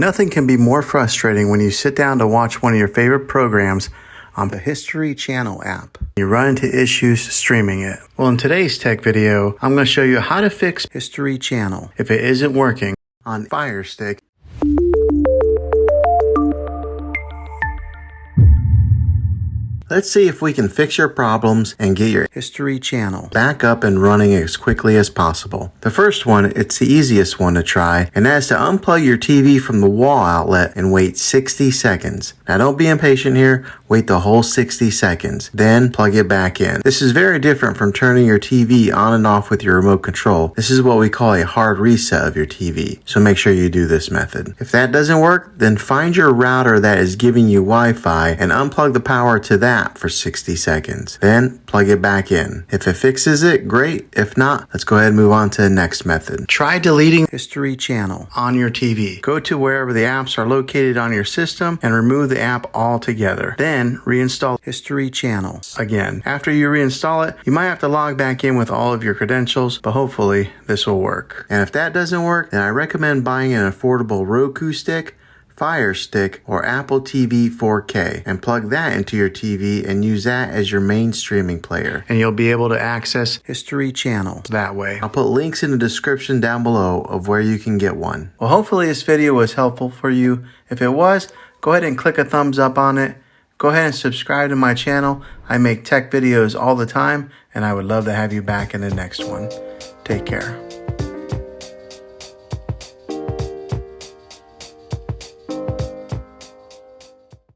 Nothing can be more frustrating when you sit down to watch one of your favorite programs on the History Channel app. You run into issues streaming it. Well, in today's tech video, I'm going to show you how to fix History Channel if it isn't working on Fire Stick. Let's see if we can fix your problems and get your History Channel back up and running as quickly as possible. The first one, it's the easiest one to try, and that is to unplug your TV from the wall outlet and wait 60 seconds. Now don't be impatient here, wait the whole 60 seconds, then plug it back in. This is very different from turning your TV on and off with your remote control. This is what we call a hard reset of your TV, so make sure you do this method. If that doesn't work, then find your router that is giving you Wi-Fi and unplug the power to that for 60 seconds. Then plug it back in. If it fixes it, great. If not, let's go ahead and move on to the next method. Try deleting History Channel on your TV. Go to wherever the apps are located on your system and remove the app altogether. Then reinstall History Channel again. After you reinstall it, you might have to log back in with all of your credentials, but hopefully this will work. And if that doesn't work, then I recommend buying an affordable Roku stick, Fire Stick, or Apple TV 4K and plug that into your TV and use that as your main streaming player. And you'll be able to access History Channel that way. I'll put links in the description down below of where you can get one. Well, hopefully this video was helpful for you. If it was, go ahead and click a thumbs up on it. Go ahead and subscribe to my channel. I make tech videos all the time, and I would love to have you back in the next one. Take care.